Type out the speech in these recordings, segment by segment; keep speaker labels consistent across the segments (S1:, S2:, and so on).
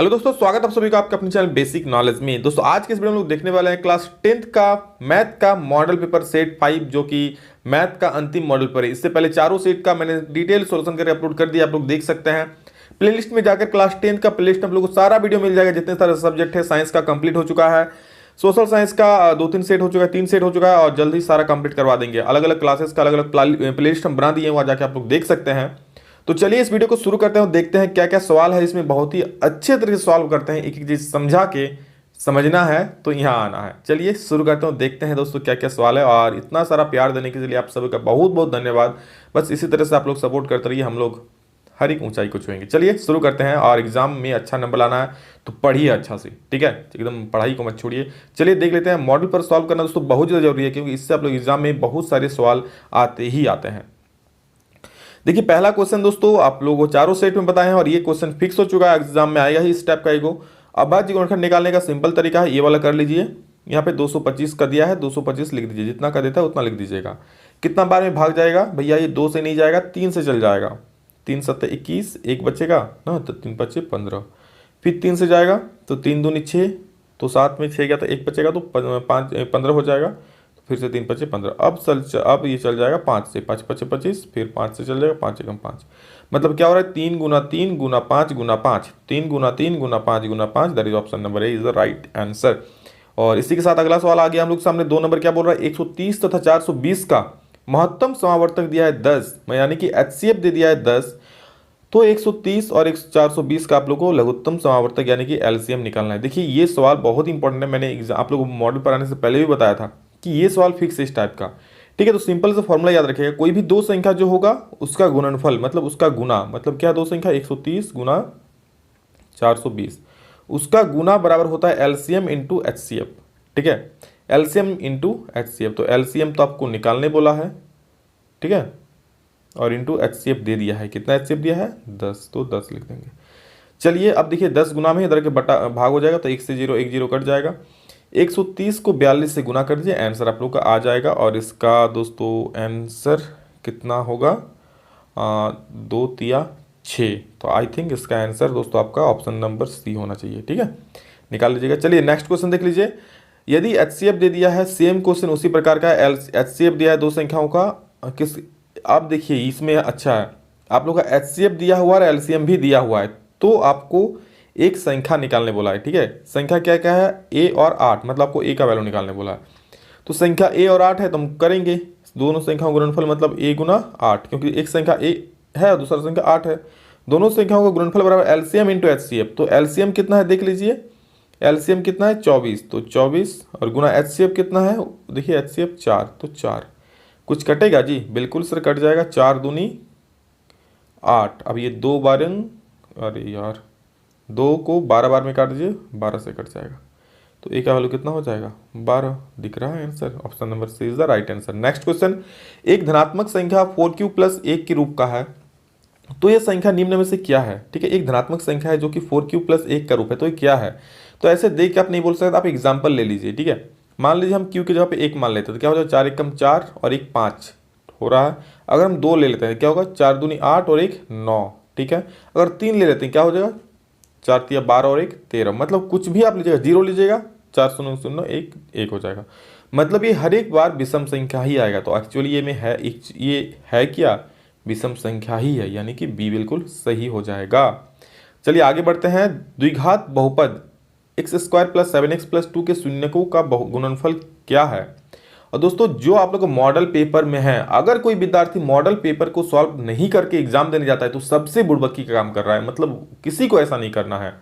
S1: Hello दोस्तों, स्वागत है आप सभी का आपके अपने चैनल बेसिक नॉलेज में। दोस्तों आज के इस वीडियो में हम लोग देखने वाले हैं क्लास 10th का मैथ का मॉडल पेपर सेट 5 जो कि मैथ का अंतिम मॉडल पेपर है। इससे पहले चारों सेट का मैंने डिटेल सॉल्यूशन करके अपलोड कर दिया, आप लोग देख सकते हैं। प्लेलिस्ट में जाकर क्लास 10th का प्लेलिस्ट आप लोग को सारा वीडियो मिल जाएगा। जितने सारे सब्जेक्ट है, साइंस का कंप्लीट हो चुका है, सोशल साइंस का 2-3 सेट हो चुका है, 3 सेट हो चुका है और जल्द ही सारा कंप्लीट करवा देंगे। अलग अलग क्लासेस का अलग अलग प्लेलिस्ट हम बना दिए हैं, वहाँ जाके आप लोग देख सकते हैं। तो चलिए इस वीडियो को शुरू करते हैं और देखते हैं क्या क्या सवाल है। इसमें बहुत ही अच्छे तरीके से सॉल्व करते हैं, एक एक चीज समझा के समझना है तो यहाँ आना है। चलिए शुरू करते हैं, देखते हैं दोस्तों क्या क्या सवाल है। और इतना सारा प्यार देने के लिए आप सभी का बहुत बहुत धन्यवाद। बस इसी तरह से आप लोग सपोर्ट करते रहिए, हम लोग हर एक ऊंचाई को छुएंगे। चलिए शुरू करते हैं। और एग्जाम में अच्छा नंबर लाना है तो पढ़िए अच्छा से, ठीक है, एकदम पढ़ाई को मत छोड़िए। चलिए देख लेते हैं। मॉडल पर सॉल्व करना दोस्तों बहुत ज़्यादा जरूरी है, क्योंकि इससे आप लोग एग्जाम में बहुत सारे सवाल आते ही आते हैं। देखिए पहला क्वेश्चन दोस्तों आप लोगों को चारों सेट में बताए हैं और ये क्वेश्चन फिक्स हो चुका है, एग्जाम में आएगा ही इस टाइप का एगो। अभाज्य गुणनखंड निकालने का सिंपल तरीका है, ये वाला कर लीजिए। यहाँ पे 225 का दिया है, 225 लिख दीजिए, जितना का देता है उतना लिख दीजिएगा। कितना बार में भाग जाएगा भैया? ये 2 से नहीं जाएगा, 3 से चल जाएगा। 3 7 21, एक बचेगा ना, तो 3 5 15। फिर 3 से जाएगा तो 3 दूनी 6, तो 7 में 6 गया तो एक बचेगा, तो 5 15 हो जाएगा। फिर से 3 5 15। अब ये चल जाएगा 5 से, 5 5 25, फिर 5 से चल जाएगा 5 एकम 5। मतलब क्या हो रहा है? 3 गुना 3 गुना 5 गुना 5, 3 गुना 3 गुना 5 गुना 5, that is option number A is the right answer. और इसी के साथ अगला सवाल आ गया हम लोग सामने। 2 नंबर क्या बोल रहा है? 130 तथा 420 का महत्तम समावर्तक दिया है 10, यानी कि एचसीएफ दे दिया है 10। तो 130 और 420 का आप लोगों को लघुत्तम समावर्तक यानी कि एलसीएम निकालना है। देखिए ये सवाल बहुत इंपॉर्टेंट है, मैंने आप लोगों को मॉडल पर आने से पहले भी बताया था कि ये सवाल फिक्स है इस टाइप का, ठीक है। तो सिंपल से फॉर्मूला याद रखिएगा, कोई भी दो संख्या जो होगा उसका गुणनफल मतलब उसका गुना, मतलब क्या, दो संख्या 130 गुना 420, उसका गुना बराबर होता है एलसीएम इंटू एचसीएफ, ठीक है। एलसीएम इंटू एचसीएफ, तो एलसीएम तो आपको निकालने बोला है, ठीक है, और इंटू एचसीएफ दे दिया है। कितना एचसीएफ दिया है? 10, तो 10 लिख देंगे। चलिए अब देखिए 10 गुना में इधर के बटा भाग हो जाएगा, तो 1 से 0 1 0 कट जाएगा। 130 को 42 से गुना कर दीजिए, आंसर आप लोग का आ जाएगा। और इसका दोस्तों आंसर कितना होगा? 2 तिया 6। तो आई थिंक इसका आंसर दोस्तों आपका ऑप्शन नंबर सी होना चाहिए, ठीक है, निकाल लीजिएगा। चलिए नेक्स्ट क्वेश्चन देख लीजिए। यदि एचसीएफ दे दिया है, सेम क्वेश्चन उसी प्रकार का एचसीएफ दिया है दो संख्याओं का, किस, आप देखिए इसमें अच्छा है, आप लोग का एचसीएफ दिया हुआ है और एलसीएम भी दिया हुआ है, तो आपको एक संख्या निकालने बोला है, ठीक है। संख्या क्या क्या है? ए और 8, मतलब आपको ए का वैल्यू निकालने बोला है। तो संख्या ए और 8 है तो हम करेंगे दोनों संख्याओं का गुणनफल, मतलब ए गुना 8, क्योंकि एक संख्या ए है और दूसरा संख्या 8 है। दोनों संख्याओं का गुणनफल बराबर एलसीएम इंटू एचसीएफ। तो एलसीएम कितना है देख लीजिए, एलसीएम कितना है? 24, तो 24 और गुना एचसीएफ कितना है? देखिए एचसीएफ 4, तो 4। कुछ कटेगा जी? बिल्कुल सर कट जाएगा। 4 दूनी 8। अब ये 2 बार, अरे यार 2 को 12 बार में काट दीजिए, 12 से कट जाएगा। तो ए का वैल्यू कितना हो जाएगा? 12 दिख रहा है answer, option number C is the right answer. Next question, एक धनात्मक संख्या 4q प्लस 1 के रूप का है, तो यह संख्या निम्न में से क्या है? ठीक है, एक धनात्मक संख्या है जो कि 4q प्लस 1 का रूप है, तो ये क्या है? तो ऐसे देख के आप नहीं बोल सकते, आप एग्जाम्पल ले लीजिए, ठीक है। मान लीजिए हम q की जगह पे 1 मान लेते हैं, तो क्या हो जाएगा? 4 एकम 4 और 1 5 हो रहा है। अगर हम 2 ले लेते हैं क्या होगा? 4 दूनी 8 और 1 9, ठीक है। अगर 3 ले लेते हैं क्या हो जाएगा? 4 तिया 12 और 1 13, मतलब कुछ भी आप लीजिएगा, 0 लीजिएगा, 4 0 0 1 1 हो जाएगा। मतलब ये हर एक बार विषम संख्या ही आएगा। तो एक्चुअली ये में है, ये है क्या? विषम संख्या ही है, यानी कि बी बिल्कुल सही हो जाएगा। चलिए आगे बढ़ते हैं। द्विघात बहुपद x² प्लस 7x प्लस 2 के शून्यकों का गुणनफल क्या है? और दोस्तों जो आप लोग मॉडल पेपर में है, अगर कोई विद्यार्थी मॉडल पेपर को सॉल्व नहीं करके एग्जाम देने जाता है तो सबसे बुड़बक्की का काम कर रहा है। मतलब किसी को ऐसा नहीं करना है।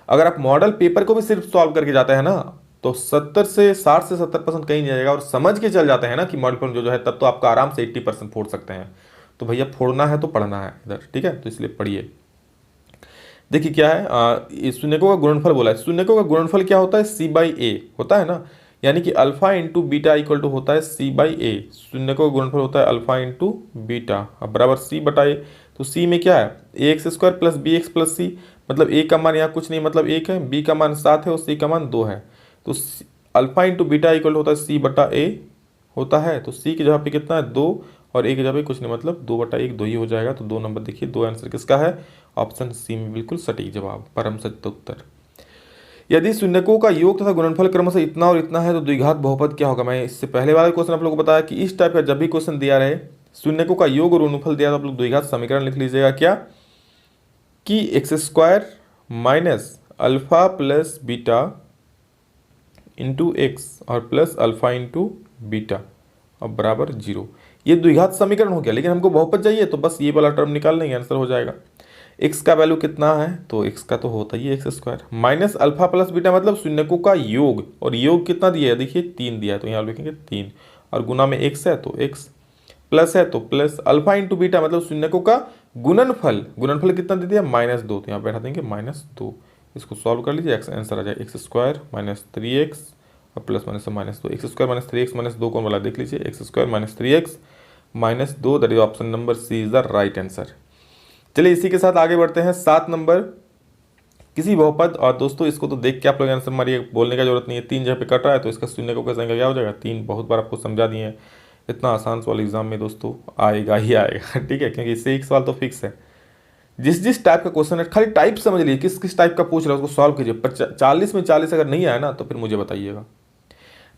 S1: अगर आप मॉडल पेपर को भी सिर्फ सॉल्व करके जाते हैं ना, तो 60 से 70% कहीं नहीं जाएगा। और समझ के चल जाते हैं ना कि मॉडल पेपर जो है, तब तो आपका आराम से 80% फोड़ सकते हैं। तो भैया फोड़ना है तो पढ़ना है इधर, ठीक है, तो इसलिए पढ़िए। देखिए क्या है, शून्यकों का गुणनफल बोला है। शून्यकों का गुणनफल क्या होता है? सी बाई ए होता है ना, यानी कि alpha into beta equal to होता है सी बाई ए। शून्यकों का गुणनफल होता है अल्फा इंटू बीटा, अब बराबर सी बटा ए। तो सी में क्या है? A X square plus B X plus C, मतलब ए का मान यहाँ कुछ नहीं, मतलब 1 है, बी का मान 7 है और सी का मान 2 है। तो अल्फा इंटू बीटा इक्वल होता है सी बटा ए होता है। तो सी की जगह पे कितना है? 2, और एक जगह पे कुछ नहीं, मतलब 2/1 2 ही हो जाएगा। तो 2 नंबर देखिए, 2 आंसर किसका है, ऑप्शन सी में बिल्कुल सटीक जवाब, परम सत्य उत्तर। यदि शून्यकों का योग तथा गुणनफल क्रमशः इतना और इतना है तो द्विघात बहुपद क्या होगा। मैं इससे पहले वाला क्वेश्चन आप लोगों को बताया कि इस टाइप का जब भी क्वेश्चन दिया रहे, शून्यकों का योग और गुणनफल दिया तो आप लोग द्विघात समीकरण लिख लीजिएगा क्या, कि x² minus alpha plus beta into x और प्लस अल्फा इंटू बीटा और बराबर 0। ये द्विघात समीकरण हो गया, लेकिन हमको बहुपद चाहिए तो बस ये वाला टर्म निकाल लेंगे, आंसर हो जाएगा। x का वैल्यू कितना है, तो x का तो होता ही है x² minus alpha plus beta मतलब शून्यकों का योग, और योग कितना दिया है, देखिए 3 दिया है, तो यहाँ लिखेंगे 3, और गुना में x है तो x, प्लस है तो प्लस, अल्फा इंटू बीटा मतलब शून्यकों का गुणनफल, गुणनफल कितना दे दिया -2, तो यहाँ बैठा देंगे -2। इसको सॉल्व कर लीजिए, आंसर आ जाए x² माइनस 3x और plus minus -2, x² minus 3x minus 2 कौन वाला देख लीजिए, x² minus 3x minus 2, that is option number C is the right answer. चलिए इसी के साथ आगे बढ़ते हैं 7 नंबर, किसी बहुपद, और दोस्तों इसको तो देख के आप लोग आंसर मारिए, बोलने का जरूरत नहीं है। 3 जगह पे कट रहा है तो इसका शून्य को कैसे संख्या क्या हो जाएगा 3, बहुत बार आपको समझा दिए हैं, इतना आसान सवाल एग्जाम में दोस्तों आएगा ही आएगा, ठीक है, क्योंकि इससे एक सवाल तो फिक्स है। जिस जिस टाइप का क्वेश्चन है खाली टाइप समझ लीजिए, किस किस टाइप का पूछ रहा है उसको सॉल्व कीजिए। 40 में 40 अगर नहीं आया ना तो फिर मुझे बताइएगा।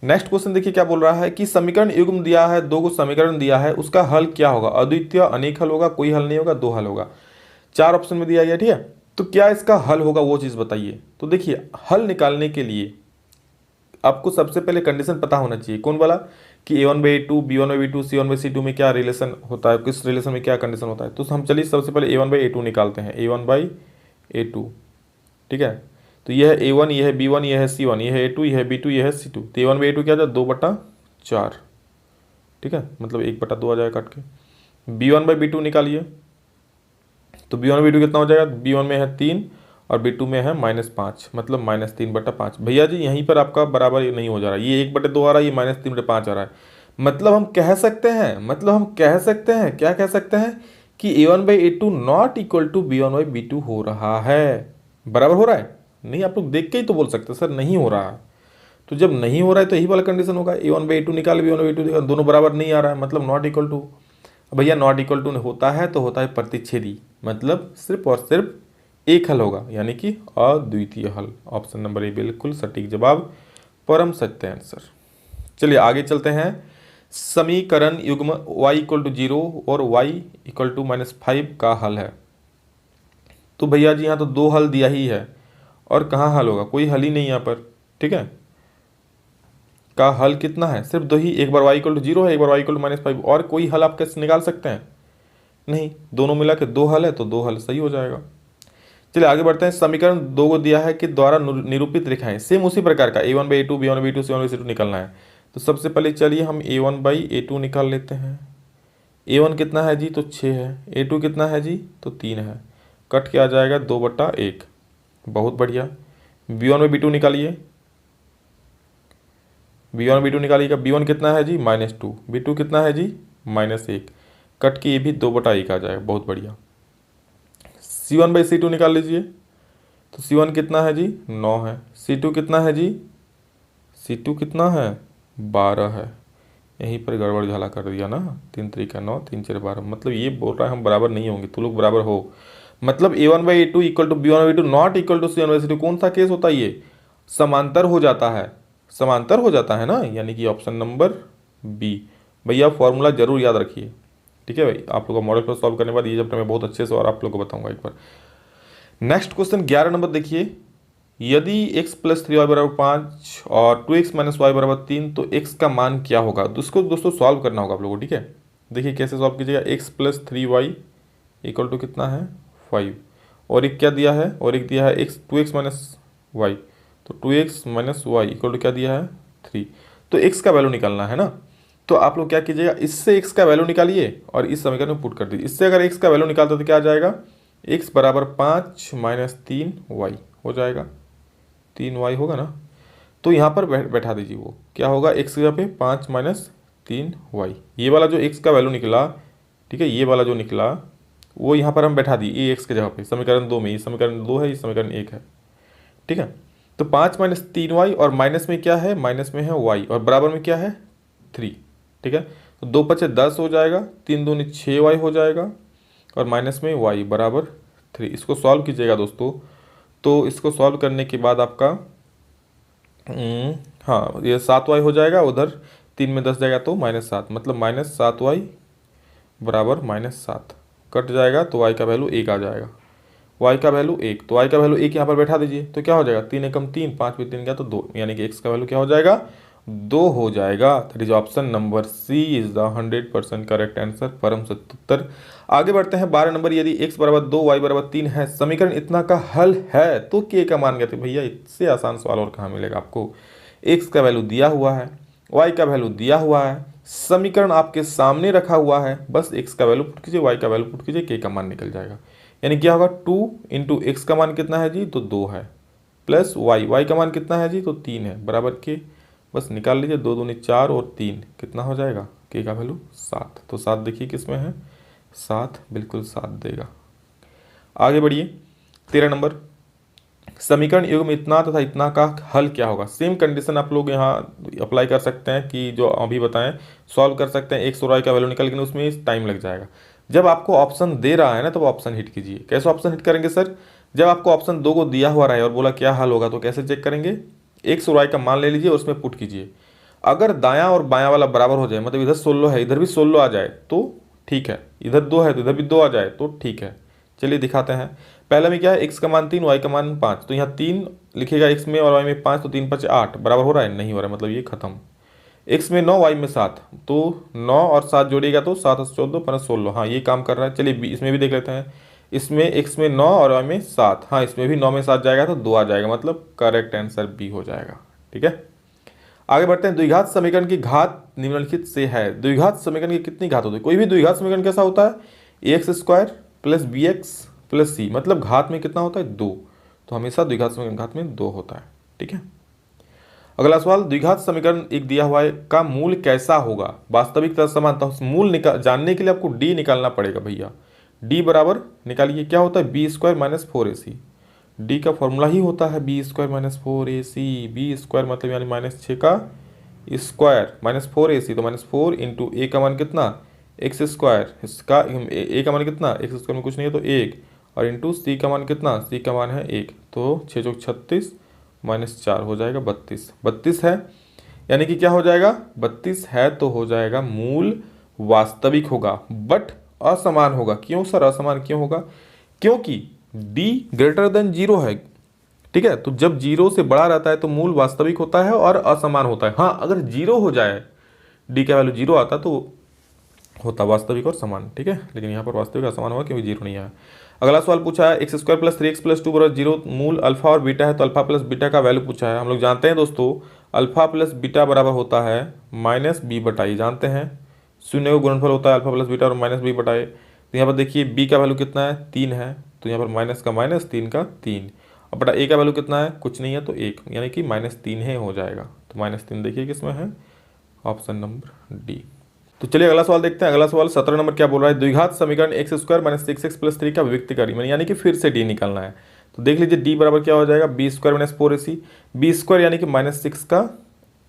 S1: नेक्स्ट क्वेश्चन देखिए क्या बोल रहा है कि समीकरण युग्म दिया है, 2 को समीकरण दिया है, उसका हल क्या होगा, अद्वितीय, अनेक हल होगा, कोई हल नहीं होगा, 2 हल होगा। 4 ऑप्शन में दिया गया, ठीक है। तो क्या इसका हल होगा वो चीज़ बताइए। तो देखिए हल निकालने के लिए आपको सबसे पहले कंडीशन पता होना चाहिए, कौन वाला, कि a1/a2 b1/b2 c1/c2 में क्या रिलेशन होता है, किस रिलेशन में क्या कंडीशन होता है। तो हम चलिए सबसे पहले a1/a2 निकालते हैं, a1/a2, ठीक है। तो यह है a1, यह है b1, यह है c1, यह है a2, यह है b2, यह है c2। तो a1/a2 क्या आ जाए 2/4, ठीक है, मतलब 1/2 आ जाएगा काट के। b1/b2 निकालिए, तो b1/b2 कितना हो जाएगा, b1 में है 3 और b2 में है -5, मतलब -3/5। भैया जी यहीं पर आपका बराबर नहीं हो जा रहा है, ये 1/2 आ रहा है, ये -3/5 आ रहा है। मतलब हम कह सकते हैं, क्या कह सकते हैं कि a1/a2 not equal to b1/b2 हो रहा है, बराबर हो रहा है। नहीं, आप लोग देख के ही तो बोल सकते हैं सर नहीं हो रहा है। तो जब नहीं हो रहा है तो यही वाला कंडीशन होगा, a1/a2 निकाल b1/b2 निकाल, दोनों बराबर नहीं आ रहा है, मतलब नॉट इक्वल टू। भैया नॉट इक्वल टू होता है तो होता है प्रतिच्छेदी, मतलब सिर्फ और सिर्फ एक हल होगा, यानी कि अद्वितीय हल। ऑप्शन नंबर ए बिल्कुल सटीक जवाब, परम सत्य आंसर। चलिए आगे चलते हैं। समीकरण युग्म y इक्वल टू 0 और y इक्वल टू -5 का हल है। तो भैया जी यहाँ तो 2 हल दिया ही है, और कहाँ हल होगा, कोई हल ही नहीं यहाँ पर, ठीक है। का हल कितना है, सिर्फ 2 ही, एक बार y इक्वल टू 0 है, एक बार y इक्वल टू -5, और कोई हल आप कैसे निकाल सकते हैं, नहीं, दोनों मिला के 2 हल है तो 2 हल सही हो जाएगा। चलिए आगे बढ़ते हैं। समीकरण 2 को दिया है कि द्वारा निरूपित रेखाएं, सेम उसी प्रकार का a1/a2 b1/b2 c1/c2 निकालना है। तो सबसे पहले चलिए हम a1/a2 निकाल लेते हैं। a1 कितना है जी, तो 6 है, a2 कितना है जी, तो 3 है, कट के आ जाएगा 2/1, बहुत बढ़िया। b1/b2 निकालिए, b1/b2 निकालिएगा, b1 कितना है जी -2, b2 कितना है जी -1, कट के ये भी 2/1 आ जाएगा, बहुत बढ़िया। c1/c2 निकाल लीजिए, तो c1 कितना है जी 9 है, c2 कितना है जी, c2 कितना है 12 है, यहीं पर गड़बड़ झाला कर दिया ना, 3 3 9 3 4 12, मतलब ये बोल रहा है हम बराबर नहीं होंगे, तो लोग बराबर हो, मतलब a1/a2 equal to b1/b2 not equal to c1/c2। कौन सा केस होता है ये, समांतर हो जाता है, समांतर हो जाता है ना, यानी कि ऑप्शन नंबर बी। भैया फॉर्मूला जरूर याद रखिए, ठीक है भाई। आप लोग का मॉडल पर सॉल्व करने के बाद ये जब मैं बहुत अच्छे से और आप लोग को बताऊंगा एक बार। नेक्स्ट क्वेश्चन 11 नंबर देखिए, यदि x + 3y = 5 और 2x - y = 3 तो x का मान क्या होगा। तो इसको दोस्तों सॉल्व करना होगा आप लोगों को, ठीक है। देखिए कैसे सॉल्व कीजिएगा, x + 3y = कितना है 5, और एक क्या दिया है, और एक दिया है 2x - y, तो 2x - y = क्या दिया है 3। तो x का वैल्यू निकालना है ना, तो आप लोग क्या कीजिएगा, इससे x का वैल्यू निकालिए और इस समीकरण में पुट कर दीजिए। इससे अगर x का वैल्यू निकालते तो क्या आ जाएगा, x = 5 - 3y हो जाएगा, 3y होगा ना। तो यहाँ पर बैठा दीजिए, वो क्या होगा, x की जगह पे 5 - 3y, ये वाला जो x का वैल्यू निकला, ठीक है, ये वाला जो निकला वो यहाँ पर हम बैठा दिए ये x के जगह पे, समीकरण 2 में, ये समीकरण 2 है, ये समीकरण 1 है, ठीक है। तो 5 - 3y और माइनस में क्या है, माइनस में है y और बराबर में क्या है 3, ठीक है। तो 2 पचे 10 हो जाएगा, 3 दूनी 6y हो जाएगा और माइनस में y बराबर 3। इसको सॉल्व कीजिएगा दोस्तों, तो इसको सॉल्व करने के बाद आपका हाँ ये 7y हो जाएगा, उधर 3 में 10 जाएगा तो -7, मतलब -7y बराबर -7 कट जाएगा तो y का वैल्यू 1 आ जाएगा। y का वैल्यू 1, तो y का वैल्यू 1 यहाँ पर बैठा दीजिए, तो क्या हो जाएगा 3 एकम 3, 5 भी 3 गया तो 2, यानी कि x का वैल्यू क्या हो जाएगा 2 हो जाएगा। That is option number C is the 100% correct answer, परम सत्य उत्तर। आगे बढ़ते हैं 12 नंबर, यदि x बराबर 2 y बराबर 3 है, समीकरण इतना का हल है तो k का मान कहते भैया, इससे आसान सवाल और कहाँ मिलेगा आपको। x का वैल्यू दिया हुआ है, y का वैल्यू दिया हुआ है, समीकरण आपके सामने रखा हुआ है, बस x का वैल्यू पुट कीजिए, y का वैल्यू पुट कीजिए, k का मान निकल जाएगा। यानी क्या होगा 2 इंटू एक्स का मान कितना है जी, तो 2 है, प्लस y का मान कितना है जी, तो 3 है, बराबर के, बस निकाल लीजिए, 2 दूनी 4 और 3 कितना हो जाएगा, k का वैल्यू 7। तो 7 देखिए किस में है, 7 बिल्कुल 7 देगा। आगे बढ़िए 13 नंबर, समीकरण युग्म इतना तथा इतना का हल क्या होगा। सेम कंडीशन आप लोग यहाँ अप्लाई कर सकते हैं कि जो अभी बताएं, सॉल्व कर सकते हैं, एक्स और वाई का वैल्यू निकल, लेकिन उसमें टाइम लग जाएगा। जब आपको ऑप्शन दे रहा है ना, तो ऑप्शन हिट कीजिए। कैसे ऑप्शन हिट करेंगे सर, जब आपको ऑप्शन 2 को दिया हुआ रहे और बोला क्या हल होगा, तो कैसे चेक करेंगे, एक्स और वाई का मान ले लीजिए, उसमें पुट कीजिए। अगर दायां और बायां वाला बराबर हो जाए, मतलब इधर 16 है इधर भी 16 आ जाए तो ठीक है, इधर 2 है तो इधर भी 2 आ जाए तो ठीक है। चलिए दिखाते हैं। पहले में क्या है, x का मान 3 y का मान 5, तो यहाँ 3 लिखेगा x में और y में 5, तो 3 5 8 बराबर हो रहा है, नहीं हो रहा है, मतलब ये खत्म। x में 9 y में 7, तो 9 और 7 जोड़िएगा तो 7 और 14 15 16, हाँ ये काम कर रहा है। चलिए इसमें भी देख लेते हैं, इसमें x में 9 और y में 7, हाँ इसमें भी 9 में 7 जाएगा तो 2 आ जाएगा, मतलब करेक्ट आंसर बी हो जाएगा। ठीक है, आगे बढ़ते हैं। द्विघात समीकरण की घात निम्नलिखित से है। द्विघात समीकरण की कितनी घात होती है, कोई भी द्विघात समीकरण कैसा होता है, X square plus B X plus C, मतलब घात में कितना होता है 2, तो हमेशा द्विघात समीकरण घात में 2 होता है। ठीक है, अगला सवाल, द्विघात समीकरण एक दिया हुआ है का मूल कैसा होगा, वास्तविक तथा समानता। मूल जानने के लिए आपको डी निकालना पड़ेगा भैया। डी बराबर निकालिए, क्या होता है B square minus 4ac, D का फॉर्मूला ही होता है B square minus 4ac। B square मतलब यानी -6 का स्क्वायर माइनस 4ac, तो -4 इंटू ए का मान कितना एक्स स्क्वायर, इसका ए का मान कितना एक्स स्क्वायर में कुछ नहीं है तो 1, और इंटू सी का मान कितना, सी का मान है 1, तो 6 चौक 36 -4 हो जाएगा 32। 32 है, यानी कि क्या हो जाएगा 32 है तो हो जाएगा मूल वास्तविक होगा, बट असमान होगा। क्यों सर असमान क्यों होगा, क्योंकि d ग्रेटर देन 0 है। ठीक है, तो जब 0 से बड़ा रहता है तो मूल वास्तविक होता है और असमान होता है। हाँ अगर 0 हो जाए, d का वैल्यू 0 आता तो होता वास्तविक और समान। ठीक है, लेकिन यहाँ पर वास्तविक असमान होगा क्योंकि 0 नहीं आया। अगला सवाल पूछा है X square plus 3x plus 2 बराबर 0, मूल अल्फा और बीटा है, तो अल्फा प्लस बीटा का वैल्यू पूछा है। हम लोग जानते हैं दोस्तों, अल्फा प्लस बीटा बराबर होता है -b/a, जानते हैं शून्य का गुणनफल होता है अल्फा प्लस बीटा और -b/a। तो यहाँ पर देखिए b का वैल्यू कितना है 3 है, तो यहाँ पर माइनस का माइनस 3 का 3, और बटा a का वैल्यू कितना है कुछ नहीं है तो 1, यानी कि -3 ही हो जाएगा। तो -3 देखिए किसमें है, ऑप्शन नंबर डी। तो चलिए अगला सवाल देखते हैं। अगला सवाल 17 नंबर क्या बोल रहा है, द्विघात समीकरण x square minus 6x plus 3 का विभक्त करें, यानी कि फिर से डी निकालना है। तो देख लीजिए डी बराबर क्या हो जाएगा B square minus 4ac, B square यानी कि -6 का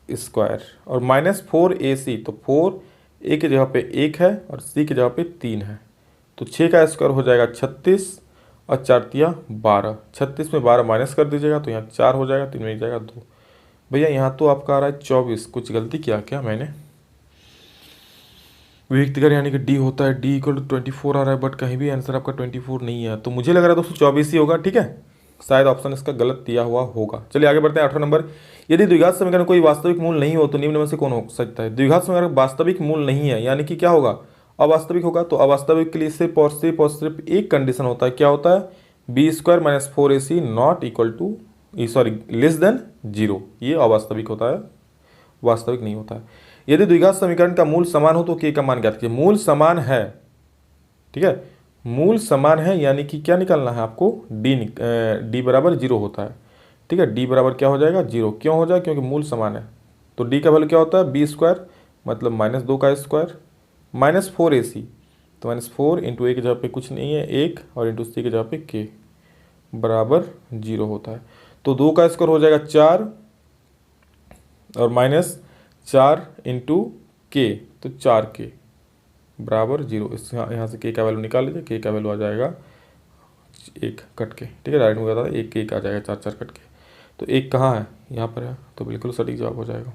S1: स्क्वायर और -4ac, तो 4 ए की जगह पे 1 है और सी की जगह पे 3 है, तो 6 का स्क्वायर हो जाएगा 36 और 4 तिया 12, 36 में 12 माइनस कर दीजिएगा तो यहाँ 4 हो जाएगा, 3 में जाएगा 2। भैया यहाँ तो आपका आ रहा है 24, कुछ गलती किया क्या मैंने, विभक्तिकर यानी कि डी होता है, डी इक्वल टू 24 आ रहा है, बट कहीं भी आंसर आपका 24 नहीं है, तो मुझे लग रहा है दोस्तों 24 ही होगा। ठीक है, शायद ऑप्शन इसका गलत दिया हुआ होगा। चलिए आगे बढ़ते हैं 18 नंबर, यदि द्विघात समीकरण कोई वास्तविक मूल नहीं हो तो निम्न में से कौन हो सकता है। द्विघात समीकरण वास्तविक मूल नहीं है, यानी कि क्या होगा अवास्तविक होगा। तो अवास्तविक के लिए सिर्फ और सिर्फ एक कंडीशन होता है, क्या होता है B square minus 4ac not equal to less than 0, ये अवास्तविक होता है, वास्तविक नहीं होता है। यदि द्विघात समीकरण का मूल समान हो तो k का मान ज्ञात कीजिए। मूल समान है, ठीक है, मूल समान है यानी कि क्या निकालना है आपको, d बराबर 0 होता है। ठीक है, d बराबर क्या हो जाएगा 0, क्यों हो जाए, क्योंकि मूल समान है। तो d का वैल्यू क्या होता है बी स्क्वायर मतलब -2 का स्क्वायर -4ac, तो -4 इंटू ए की जगह पे कुछ नहीं है 1 और इंटू सी की जगह पे k बराबर 0 होता है। तो 2 का स्क्वायर हो जाएगा 4 और -4 इंटू के, तो 4k बराबर 0। इस यहाँ से k का वैल्यू निकाल लीजिए, k का वैल्यू आ जाएगा 1 कट के, ठीक है। डायरेक्ट में कहता था 1 आ जाएगा 4 कट के, तो 1 कहाँ है, यहाँ पर है, तो बिल्कुल सटीक जवाब हो जाएगा।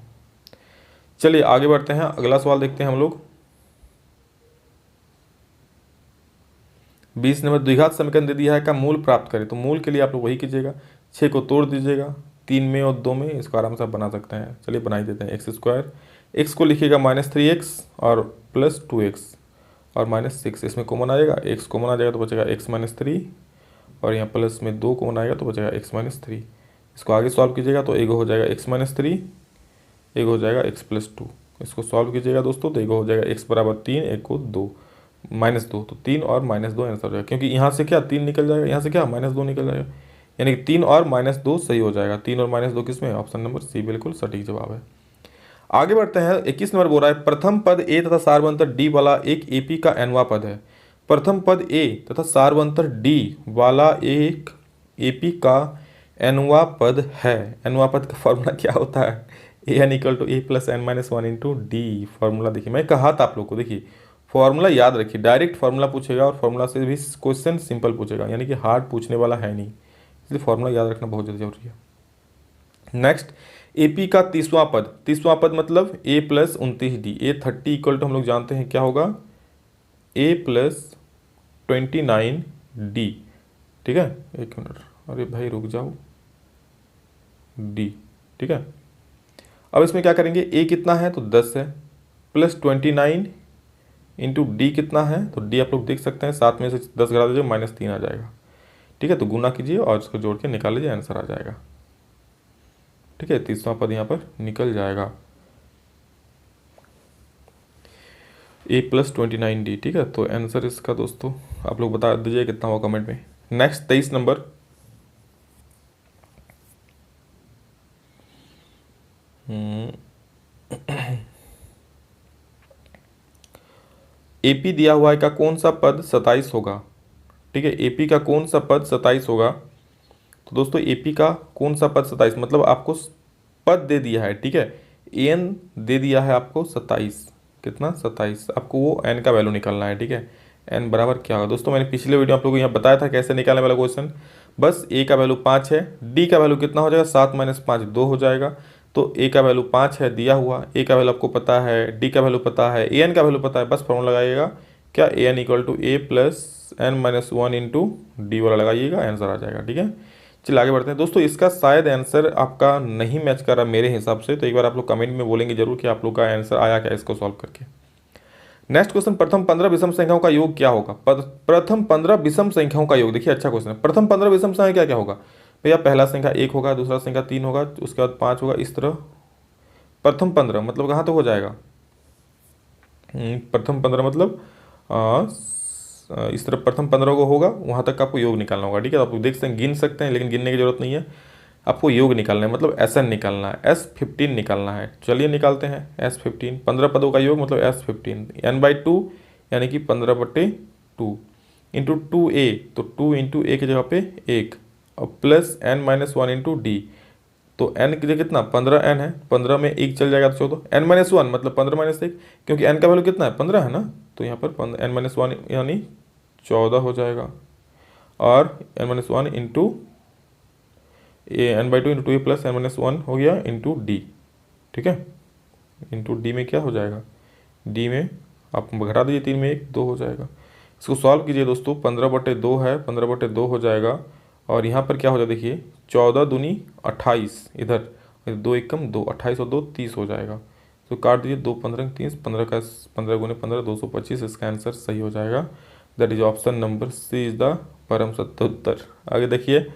S1: चलिए आगे बढ़ते हैं, अगला सवाल देखते हैं हम लोग। 20 नंबर द्विघात समीकरण दे दिया है का मूल प्राप्त करें, तो मूल के लिए आप लोग वही कीजिएगा, 6 को तोड़ दीजिएगा 3 में और 2 में, इसको आराम से आप बना सकते हैं। चलिए बना ही देते हैं। x², x को लिखिएगा -3x और +2x और -6, इसमें कॉमन आएगा, x कॉमन आ जाएगा तो बचेगा x -3 और यहाँ प्लस में 2 कॉमन आएगा तो बचेगा x -3। इसको आगे सॉल्व कीजिएगा तो एक हो जाएगा x -3, एक हो जाएगा x +2। इसको सॉल्व कीजिएगा दोस्तों तो एक हो जाएगा x बराबर 3, एक को 2 -2, तो 3 और -2 आंसर हो जाएगा, क्योंकि यहाँ से क्या 3 निकल जाएगा, यहाँ से क्या -2 निकल जाएगा, यानी कि 3 और -2 सही हो जाएगा। 3 और -2 किसमें, ऑप्शन नंबर सी बिल्कुल सटीक जवाब है। आगे बढ़ते हैं। 21 नंबर बोल रहा है प्रथम पद ए तथा सारवंतर डी वाला एक एपी का एनवा पद है। प्रथम पद ए तथा सारवंतर डी वाला एक एपी का एनवा पद है। एनवा पद का फॉर्मूला क्या होता है, N equal to A plus N minus 1 into D. Formula देखिए, मैं कहा था आप लोग को, देखिए फॉर्मूला याद रखिए, डायरेक्ट फॉर्मूला पूछेगा और फॉर्मूला से भी क्वेश्चन सिंपल पूछेगा, यानी कि हार्ड पूछने वाला है नहीं, इसलिए फॉर्मूला याद रखना बहुत ज़्यादा जरूरी है। नेक्स्ट, एपी का 30वां पद, 30वां पद मतलब a + 29d, A 30 equal to हम लोग जानते हैं क्या होगा, a + 29d, ठीक है। एक मिनट, अरे भाई रुक जाओ, d, ठीक है। अब इसमें क्या करेंगे, a कितना है तो 10 है, +29 इंटू डी कितना है, तो डी आप लोग देख सकते हैं, 7 में से 10 घटा दीजिए -3 आ जाएगा, ठीक है। तो गुना कीजिए और इसको जोड़ के निकाल लीजिए, आंसर आ जाएगा, ठीक है। 30वां पद यहाँ पर निकल जाएगा, a + 29d, ठीक है। तो आंसर इसका दोस्तों आप लोग बता दीजिए कितना होगा कमेंट में। नेक्स्ट 23 नंबर, एपी दिया हुआ है का कौन सा पद 27 होगा, ठीक है। एपी का कौन सा पद 27 होगा, तो दोस्तों एपी का कौन सा पद 27, मतलब आपको पद दे दिया है, ठीक है। एन दे दिया है आपको 27, कितना 27, आपको वो एन का वैल्यू निकालना है, ठीक है। एन बराबर क्या होगा दोस्तों, मैंने पिछले वीडियो आप लोगों को यहाँ बताया था कैसे निकालने वाला क्वेश्चन। बस ए का वैल्यू 5 है, डी का वैल्यू कितना हो जाएगा, 7 - 5 2 हो जाएगा। तो ए का वैल्यू 5 है दिया हुआ, ए का वैल्यू आपको पता है, डी का वैल्यू पता है, ए एन का वैल्यू पता है, बस फॉर्मूला लगाइएगा क्या, A N equal to A plus N -1 into D वाला लगाइएगा, आंसर आ जाएगा, ठीक है। चलिए आगे बढ़ते हैं दोस्तों। इसका शायद आंसर आपका नहीं मैच कर रहा मेरे हिसाब से, तो एक बार आप लोग कमेंट में बोलेंगे जरूर कि आप लोग का आंसर आया क्या इसको सॉल्व करके। नेक्स्ट क्वेश्चन, प्रथम 15 विषम संख्याओं का योग क्या होगा। प्रथम 15 विषम संख्याओं का योग, देखिए अच्छा क्वेश्चन है। प्रथम 15 विषम संख्या क्या क्या होगा भैया, पहला संख्या 1 होगा, दूसरा संख्या 3 होगा, उसके बाद 5 होगा, इस तरह। प्रथम 15 मतलब कहाँ तक हो जाएगा, प्रथम 15 मतलब इस तरह प्रथम 15 को होगा, वहाँ तक आपको योग निकालना होगा, ठीक है। आप लोग देख सकते हैं, गिन सकते हैं, लेकिन गिनने की जरूरत नहीं है, आपको योग निकालना है, मतलब SN निकालना है, S15 निकालना है। चलिए निकालते हैं S15, 15 पदों का योग मतलब S15, n/2 यानी कि 15/2 इंटू 2a, तो 2 इंटू ए की जगह पे 1 और प्लस n-1 इंटू डी, तो n की जगह कितना 15n है, 15 में 1 चल जाएगा तो 14, n-1 मतलब 15 - 1, क्योंकि n का वैल्यू कितना है 15 है ना, तो यहाँ पर n-1 यानी 14 हो जाएगा, और n-1 into n/2 into 2 plus n-1 हो गया इंटू डी, ठीक है। इंटू डी में क्या हो जाएगा, डी में आप घटा दीजिए, 3 में 1 2 हो जाएगा। इसको सॉल्व कीजिए दोस्तों, 15/2 है, 15/2 हो जाएगा, और यहाँ पर क्या हो जाएगा देखिए, 14 दूनी 28, इधर 2 एकम 2, 28 और 2 30 हो जाएगा। तो काट दीजिए, 2 15 30, 15 का 15 × 15 225, इसका आंसर सही हो जाएगा। That is option number C is the परम सत्य उत्तर। आगे देखिए,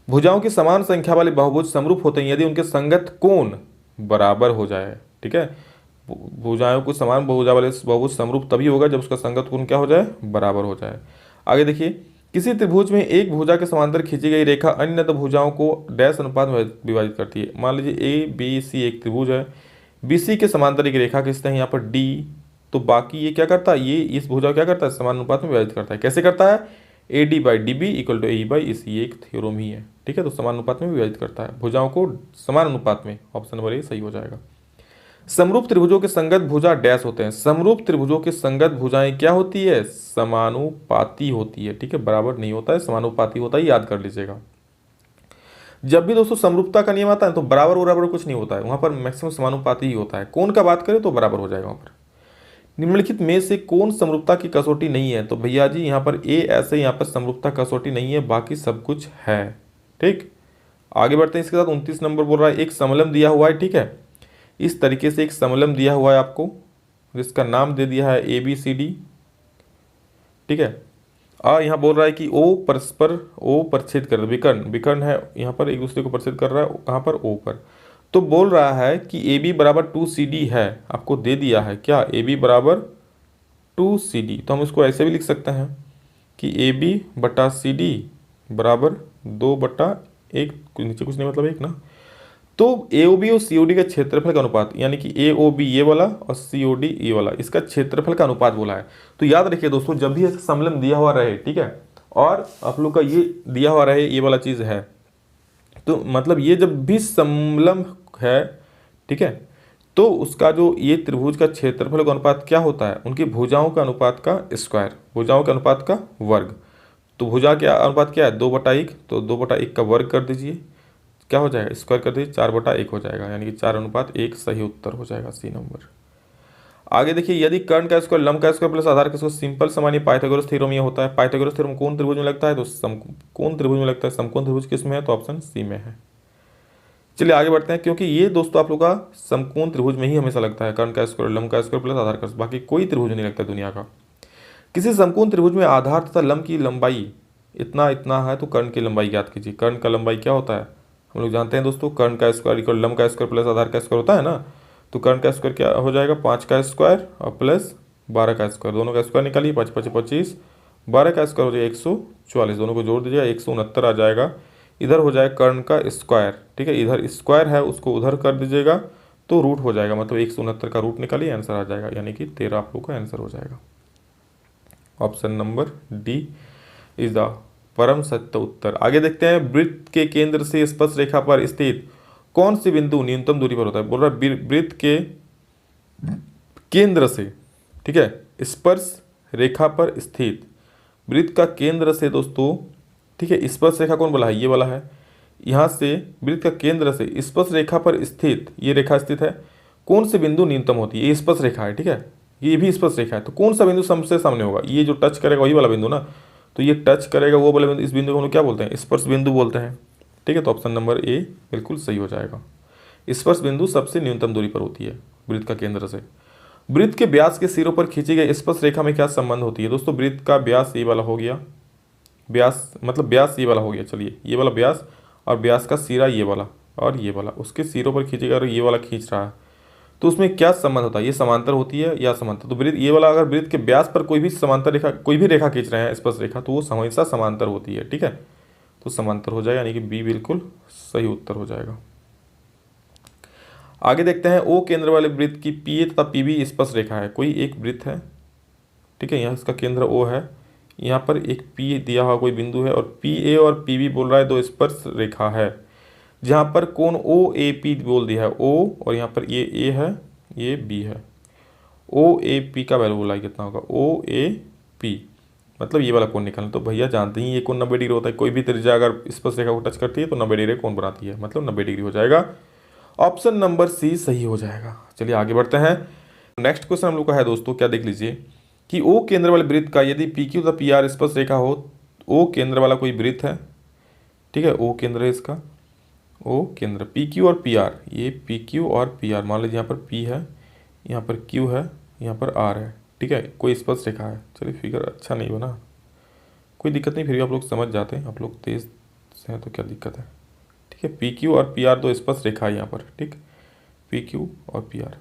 S1: भुजाओं की समान संख्या वाले बहुभुज समरूप होते हैं यदि उनके संगत कोण बराबर हो जाए, ठीक है। भुजाओं को समान भुजा वाले बहुभुज समरूप तभी होगा जब उसका संगत कोण क्या हो जाए, बराबर हो जाए। आगे देखिए, किसी त्रिभुज में एक भुजा के समांतर खींची गई रेखा अन्य भुजाओं को डैश अनुपात में विभाजित करती है। मान लीजिए ABC एक त्रिभुज है, BC के समांतर एक रेखा खींचते हैं यहाँ पर D, तो बाकी ये क्या करता है, ये इस भुजा को क्या करता है, समान अनुपात में विभाजित करता है। कैसे करता है, AD/DB = AE/AC, एक थ्योरम ही है, ठीक है। तो समान अनुपात में विभाजित करता है भुजाओं को, समान अनुपात में, ऑप्शन नंबर ए सही हो जाएगा। समरूप त्रिभुजों के संगत भुजा डैश होते हैं। समरूप त्रिभुजों के संगत भुजाएं क्या होती है? समानुपाती होती है। ठीक है, बराबर नहीं होता है, समानुपाती होता है, याद कर लीजिएगा। जब भी दोस्तों समरूपता का नियम आता है तो बराबर बराबर कुछ नहीं होता है, वहां पर मैक्सिमम समानुपाती ही होता है। कौन का बात करें तो बराबर हो जाएगा वहां पर। निम्नलिखित में से कौन समरूपता की कसौटी नहीं है? तो भैया जी यहाँ पर ए ऐसे, यहाँ पर समरूपता कसौटी नहीं है, बाकी सब कुछ है। ठीक, आगे बढ़ते हैं। इसके साथ 29 नंबर बोल रहा है एक समलम दिया हुआ है। ठीक है, इस तरीके से एक समलम दिया हुआ है आपको, जिसका नाम दे दिया है ABCD। ठीक है, और यहाँ बोल रहा है कि ओ परस्पर ओ परछेद कर विकर्ण विकर्ण है, यहाँ पर एक दूसरे को परछेद कर रहा है, कहाँ पर? ओ पर। तो बोल रहा है कि AB बराबर 2CD है, आपको दे दिया है क्या? AB बराबर 2CD, तो हम इसको ऐसे भी लिख सकते हैं कि AB बटा CD बराबर 2/1, नीचे कुछ नहीं मतलब 1 ना। तो AOB और COD का क्षेत्रफल का अनुपात, यानी कि AOB ये वाला और COD ये वाला, इसका क्षेत्रफल का अनुपात बोला है। तो याद रखिए दोस्तों, जब भी ऐसा समलम दिया हुआ रहे, ठीक है, और आप लोग का ये दिया हुआ रहे, ये वाला चीज़ है, तो मतलब ये जब भी समलम है, ठीक है, तो उसका जो ये त्रिभुज का क्षेत्रफल का अनुपात क्या होता है? उनकी भुजाओं का अनुपात का स्क्वायर, भुजाओं के अनुपात का वर्ग। तो भुजा के अनुपात क्या है? 2/1, तो 2/1 का वर्ग कर दीजिए, क्या हो जाएगा? स्क्वायर कर दीजिए, 4/1 हो जाएगा, यानी कि 4:1 सही उत्तर हो जाएगा, सी नंबर। आगे देखिए, यदि कर्ण का स्क्वायर, लंब का स्क्वायर प्लस आधार का स्क्वायर सिंपल समानी पाइथागोरस थ्योरम ये होता है। पाइथागोरस थ्योरम कौन त्रिभुज में लगता है? तो समकोण त्रिभुज में लगता है। समकोण त्रिभुज किस में है? तो ऑप्शन सी में है। चलिए आगे बढ़ते हैं, क्योंकि ये दोस्तों आप लोग का समकोण त्रिभुज में ही हमेशा लगता है, कर्ण का स्क्वायर, लंब का स्क्वायर प्लस आधार का, बाकी कोई त्रिभुज नहीं लगता दुनिया का। किसी समकोण त्रिभुज में आधार तथा लंब की लंबाई इतना इतना है तो कर्ण की लंबाई ज्ञात कीजिए। कर्ण का लंबाई क्या होता है? हम लोग जानते हैं दोस्तों, कर्ण का स्क्वायर इक्वल लंब का स्क्वायर प्लस आधार का स्क्वायर होता है ना। तो कर्ण का स्क्वायर क्या हो जाएगा? 5 का स्क्वायर और प्लस 12 का स्क्वायर, दोनों का स्क्वायर निकालिए, 5 5 25, 12 का स्क्वायर हो जाएगा 144, दोनों को जोड़ दीजिएगा 169 आ जाएगा। इधर हो जाएगा कर्ण का स्क्वायर, ठीक है, इधर स्क्वायर है उसको उधर कर दीजिएगा तो रूट हो जाएगा, मतलब 169 का रूट निकालिए, आंसर आ जाएगा, यानी कि 13 आप लोग का आंसर हो जाएगा। Option number D is the परम सत्य उत्तर। आगे देखते हैं, वृत्त के केंद्र से स्पर्श रेखा पर स्थित कौन सी बिंदु न्यूनतम दूरी पर होता है? बोल रहा है वृत्त के केंद्र से, ठीक है, स्पर्श रेखा पर स्थित, वृत्त का केंद्र से दोस्तों, ठीक है, स्पर्श रेखा कौन बोला है? ये वाला है। यहाँ से वृत्त का केंद्र से स्पर्श रेखा पर स्थित, ये रेखा स्थित है, कौन सी बिंदु न्यूनतम होती है? ये स्पर्श रेखा है, ठीक है, ये भी स्पर्श रेखा है, तो कौन सा बिंदु सबसे सामने होगा? ये जो टच करेगा वही वाला बिंदु ना, तो ये टच करेगा वो वाला बिंदु, इस बिंदु को हम लोग क्या बोलते हैं? स्पर्श बिंदु बोलते हैं। ठीक है, तो ऑप्शन नंबर ए बिल्कुल सही हो जाएगा। स्पर्श बिंदु सबसे न्यूनतम दूरी पर होती है वृत्त का केंद्र से। वृत्त के व्यास के सिरों पर खींची गई स्पर्श रेखा में क्या संबंध होती है? दोस्तों वृत्त का व्यास ये वाला हो गया, व्यास मतलब व्यास ये वाला हो गया, चलिए ये वाला व्यास, और व्यास का सिरा ये वाला और ये वाला, उसके सिरों पर खींचेगा और ये वाला खींच रहा है, तो उसमें क्या संबंध होता है? ये समांतर होती है या समांतर? तो वृत्त ये वाला अगर वृत्त के व्यास पर कोई भी समांतर रेखा, कोई भी रेखा खींच रहे हैं स्पर्श रेखा, तो वो हमेशा समांतर होती है। ठीक है, तो समांतर हो जाएगा, यानी कि बी बिल्कुल सही उत्तर हो जाएगा। आगे देखते हैं, ओ केंद्र वाले वृत्त की पीए तथा पीबी स्पर्श रेखा है। कोई एक वृत्त है, ठीक है, यहाँ इसका केंद्र ओ है, यहाँ पर एक पी दिया हुआ कोई बिंदु है, और पी ए और पी बी बोल रहा है दो स्पर्श रेखा है, जहाँ पर कोण ओ ए पी बोल दिया है, ओ, और यहाँ पर ये ए है, ये बी है। ओ ए पी का वैल्यू बोला है कितना होगा? ओ ए पी मतलब ये वाला कोण निकालना। तो भैया जानते ही ये कोण 90 डिग्री होता है, कोई भी त्रिज्या अगर स्पर्श रेखा को टच करती है तो 90 डिग्री कोण बनाती है, मतलब 90 डिग्री हो जाएगा। ऑप्शन नंबर सी सही हो जाएगा। चलिए आगे बढ़ते हैं। नेक्स्ट क्वेश्चन हम लोग का है दोस्तों, क्या देख लीजिए कि ओ केंद्र वाले वृत्त का यदि पी क्यू तथा पी आर स्पर्श रेखा हो, ओ केंद्र वाला कोई वृत्त है, ठीक है, ओ केंद्र है इसका, ओ केंद्र, पी क्यू और पी आर, ये पी क्यू और पी आर, मान लीजिए यहाँ पर पी है, यहाँ पर क्यू है, यहाँ पर आर है, ठीक है, कोई स्पर्श रेखा है। चलिए फिगर अच्छा नहीं बना, कोई दिक्कत नहीं, फिर भी आप लोग समझ जाते हैं, आप लोग तेज से हैं तो क्या दिक्कत है। ठीक है, पी क्यू और पी आर दो स्पर्श रेखा है यहाँ पर, ठीक, पी क्यू और पी आर।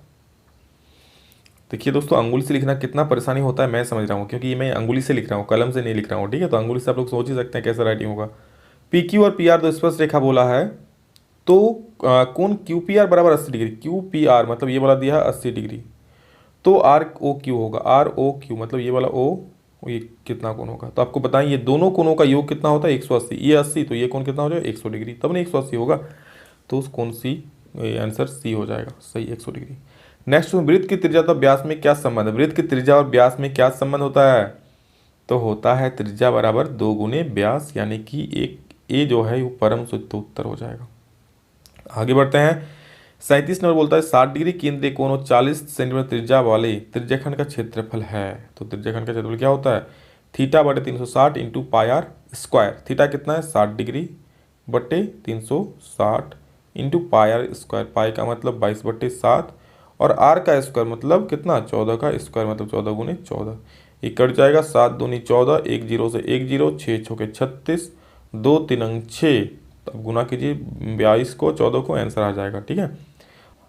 S1: देखिए दोस्तों, अंगुली से लिखना कितना परेशानी होता है मैं समझ रहा हूँ, क्योंकि मैं अंगुली से लिख रहा हूँ, कलम से नहीं लिख रहा हूँ। ठीक है, तो अंगुली से आप लोग सोच ही सकते हैं कैसा राइटिंग होगा। पी क्यू और पी आर दो स्पर्श रेखा बोला है, तो कोण क्यू पी आर बराबर 80 डिग्री, क्यू पी आर मतलब ये वाला दिया है 80 डिग्री, तो आर ओ क्यू होगा, आर ओ क्यू मतलब ये वाला ओ, ये कितना कोण होगा? तो आपको बताएं ये दोनों कोणों का योग कितना होता है? 180, ये 80, तो ये कोण कितना हो जाएगा? 100 डिग्री, तब ना 180 होगा, तो उस कोण सी आंसर सी हो जाएगा सही, 100 डिग्री। नेक्स्ट वृत्त की त्रिज्या तो व्यास में क्या संबंध है? वृत्त की त्रिज्या और व्यास में क्या संबंध होता है? तो होता है त्रिज्या बराबर 2 गुने व्यास, यानी कि एक ए जो है वो परम शुद्ध उत्तर हो जाएगा। आगे बढ़ते हैं। 37 नंबर बोलता है 60 डिग्री केंद्रीय कोण और 40 सेंटीमीटर त्रिज्या वाले त्रिज्याखंड का क्षेत्रफल है। तो त्रिज्याखंड का क्षेत्रफल क्या होता है? थीटा बटे 360 into pi R square. Theta कितना है? 60 डिग्री बटे 360 into pi R square. Pi का मतलब 22 बटे 7 और आर का स्क्वायर मतलब कितना? 14 का स्क्वायर मतलब 14 गुने 14। ये कट जाएगा, 7 दूनी 14, 1 जीरो से 1 जीरो, 6 छोके 36, 2 3 अंक 6। तब गुना कीजिए 22 को 14 को, आंसर आ जाएगा। ठीक है,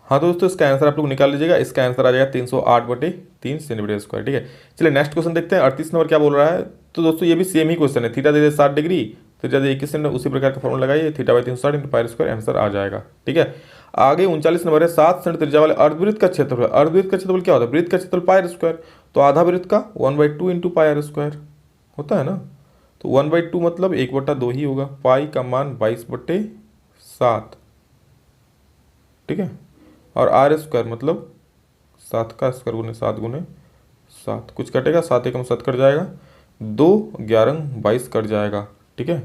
S1: हाँ तो दोस्तों इसका आंसर आप लोग निकाल लीजिएगा। इसका आंसर आ जाएगा 308 बटे 3 सेंटीमीटर स्क्वायर। ठीक है, चलिए नेक्स्ट क्वेश्चन देखते हैं। 38 नंबर क्या बोल रहा है? तो दोस्तों ये भी सेम ही क्वेश्चन है। थीटा दे दे 60 डिग्री, थीटा दे 21 सेंटीमीटर, उसी प्रकार का फॉर्मूला लगाइए, theta by 360 into pi square, answer आ जाएगा। ठीक है, आगे 39 नंबर है 7 सेंटीमीटर त्रिज्या वाले अर्धवृत्त का क्षेत्रफल। अर्धवृत्त का क्षेत्रफल क्या होता है? वृत्त का क्षेत्रफल पाई स्क्वायर, तो आधा वृत्त का 1/2 इंटू पाई आर स्क्वायर होता है ना। तो 1/2 मतलब 1/2 ही होगा। पाई का मान 22 बटे 7। ठीक है, और आर स्क्वायर मतलब 7 का स्क्वायर गुने 7 गुने 7, कुछ कटेगा, 7 एकम 7 कट जाएगा, 2 11 22 कट जाएगा। ठीक है,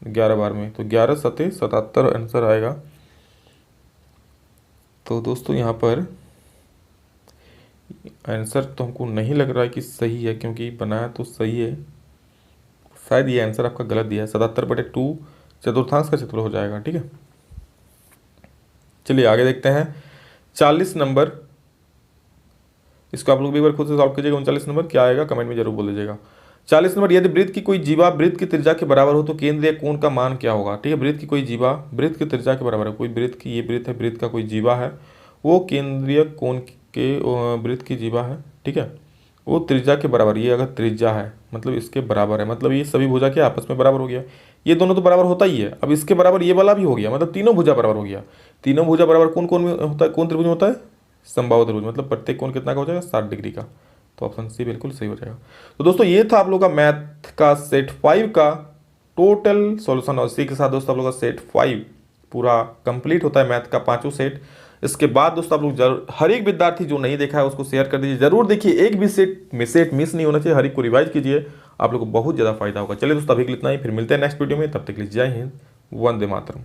S1: 11 बार में तो 11 सते 77 आंसर आएगा। तो दोस्तों यहाँ पर आंसर तो हमको नहीं लग रहा है कि सही है, क्योंकि बनाया तो सही है, शायद ये आंसर आपका गलत दिया है। 77 बटे 2 चतुर्थांश का क्षेत्रफल हो जाएगा। ठीक है, चलिए आगे देखते हैं। 40 नंबर, इसको आप लोग भी एक बार खुद से सॉल्व कीजिएगा। 39 नंबर क्या आएगा कमेंट में जरूर बोल दीजिएगा। 40 नंबर, यदि वृत्त की कोई जीवा वृत्त की त्रिज्या के बराबर हो तो केंद्रीय कोण का मान क्या होगा? ठीक है, वृत्त की कोई जीवा वृत्त की त्रिज्या के बराबर है, कोई वृत्त की, ये वृत्त है, वृत्त का कोई जीवा है, वो केंद्रीय कोण के वृत्त की जीवा है। ठीक है, वो त्रिज्या के बराबर, ये अगर त्रिज्या है मतलब इसके बराबर है, मतलब ये सभी भुजा के आपस में बराबर हो गया। ये दोनों तो बराबर होता ही है, अब इसके बराबर ये वाला भी हो गया, मतलब तीनों भुजा बराबर हो गया। तीनों भुजा बराबर कौन कौन में होता है? कौन त्रिभुज में होता है? समबाहु त्रिभुज, मतलब प्रत्येक कोण कितना का हो जाएगा? 60 डिग्री का। तो ऑप्शन सी बिल्कुल सही हो जाएगा। तो दोस्तों ये था आप लोग का मैथ का सेट 5 का टोटल सॉल्यूशन, और इसी के साथ दोस्तों आप लोग का सेट 5 पूरा कंप्लीट होता है, मैथ का पांचों सेट। इसके बाद दोस्तों आप लोग जरूर, हर एक विद्यार्थी जो नहीं देखा है उसको शेयर कर दीजिए, जरूर देखिए, एक भी सेट मिस नहीं होना चाहिए, हर एक को रिवाइज कीजिए, आप लोग को बहुत ज़्यादा फायदा होगा। चलिए दोस्तों अभी के लिए इतना ही, फिर मिलते हैं नेक्स्ट वीडियो में, तब तक के लिए जय हिंद, वंदे मातरम।